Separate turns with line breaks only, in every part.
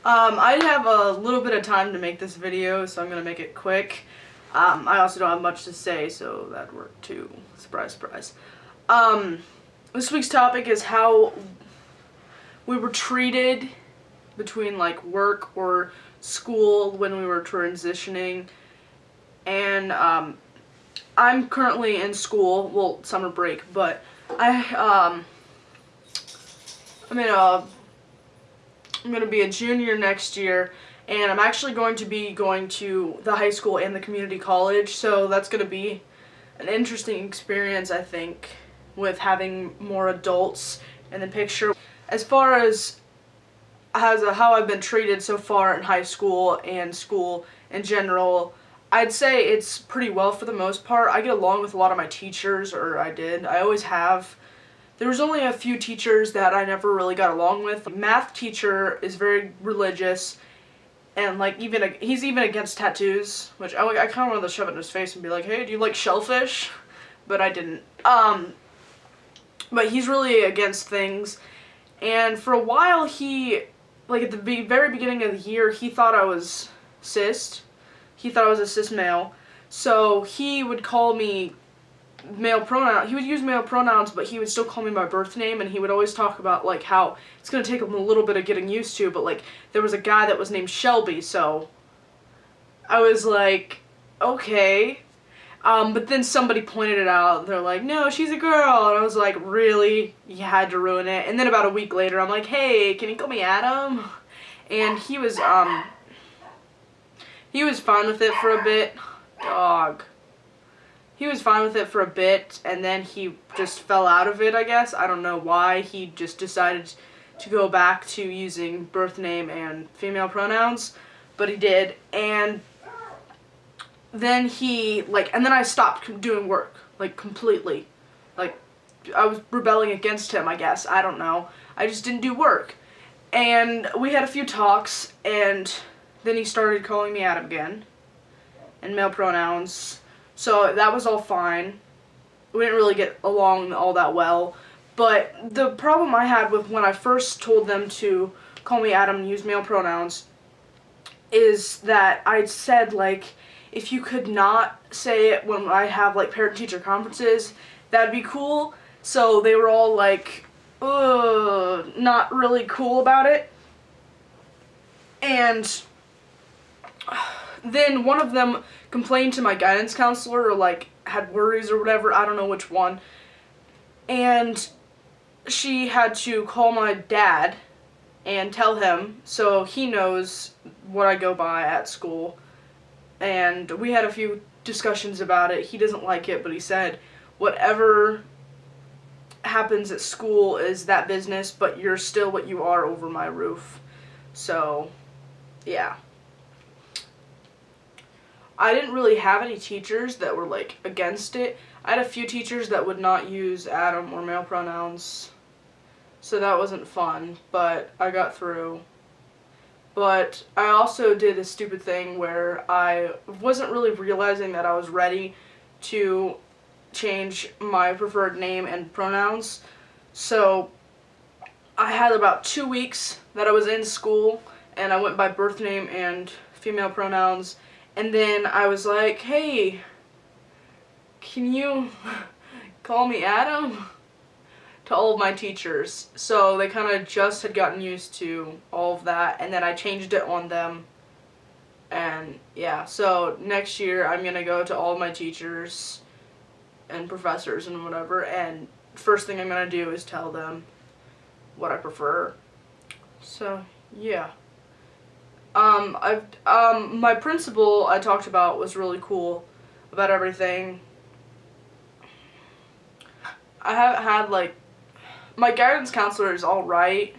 I have a little bit of time to make this video, so I'm going to make it quick. I also don't have much to say, so that worked too. Surprise, surprise. This week's topic is how we were treated between like work or school when we were transitioning. And I'm currently in school, well, summer break, but I'm going to be a junior next year, and I'm actually going to be going to the high school and the community college, so that's going to be an interesting experience, I think, with having more adults in the picture. As far as how I've been treated so far in high school and school in general, I'd say it's pretty well for the most part. I get along with a lot of my teachers, or I did. I always have. There was only a few teachers that I never really got along with. The math teacher is very religious, and like he's even against tattoos, which I kind of wanted to shove it in his face and be like, hey, do you like shellfish? But I didn't. But he's really against things, and for a while he, like at the very beginning of the year, he thought I was cis. He thought I was a cis male, so he would call me male pronoun. He would use male pronouns, but he would still call me my birth name, and he would always talk about like how it's gonna take him a little bit of getting used to, but like there was a guy that was named Shelby, so I was like, okay. But then somebody pointed it out. They're like, no, she's a girl, and I was like, really? You had to ruin it. And then about a week later, I'm like, hey, can you call me Adam? And he was fine with it for a bit. Dog. He was fine with it for a bit, and then he just fell out of it, I guess. I don't know why. He just decided to go back to using birth name and female pronouns, but he did. And then and then I stopped doing work, like, completely. Like, I was rebelling against him, I guess. I don't know. I just didn't do work. And we had a few talks, and then he started calling me Adam again, and male pronouns. So that was all fine. We didn't really get along all that well. But the problem I had with when I first told them to call me Adam and use male pronouns is that I said, like, if you could not say it when I have, like, parent-teacher conferences, that'd be cool. So they were all, like, not really cool about it. And then one of them complained to my guidance counselor, or like had worries or whatever, I don't know which one, and she had to call my dad and tell him so he knows what I go by at school. And we had a few discussions about it. He doesn't like it, but he said whatever happens at school is that business, but you're still what you are over my roof. So yeah. I didn't really have any teachers that were, like, against it. I had a few teachers that would not use Adam or male pronouns, so that wasn't fun, but I got through. But I also did a stupid thing where I wasn't really realizing that I was ready to change my preferred name and pronouns. So I had about 2 weeks that I was in school, and I went by birth name and female pronouns. And then I was like, hey, can you call me Adam? To all of my teachers. So they kind of just had gotten used to all of that, and then I changed it on them. And yeah, so next year I'm going to go to all of my teachers and professors and whatever, and first thing I'm going to do is tell them what I prefer. So yeah. My principal I talked about was really cool about everything. I haven't had, like, my guidance counselor is alright.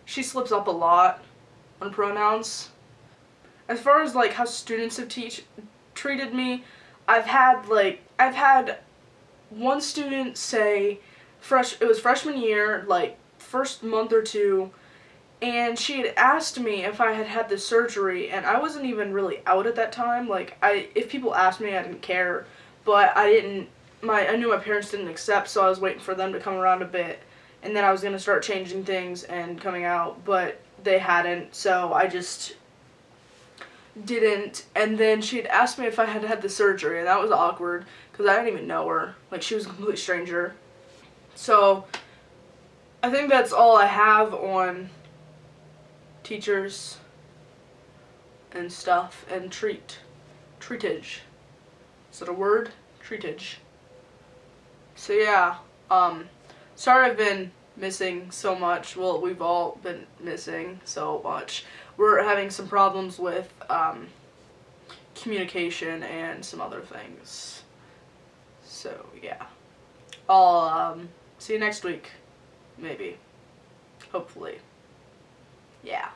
She slips up a lot on pronouns. As far as, like, how students have treated me, I've had one student say, it was freshman year, like, first month or two, and she had asked me if I had had the surgery, and I wasn't even really out at that time. Like, if people asked me, I didn't care, but I knew my parents didn't accept, so I was waiting for them to come around a bit, and then I was going to start changing things and coming out. But they hadn't, so I just didn't. And then she'd asked me if I had had the surgery, and that was awkward because I didn't even know her. Like, she was a complete stranger. So I think that's all I have on teachers and stuff and treatage. Is it a word? Treatage. So yeah, sorry I've been missing so much. Well, we've all been missing so much. We're having some problems with communication and some other things. So yeah, I'll see you next week, maybe, hopefully. Yeah.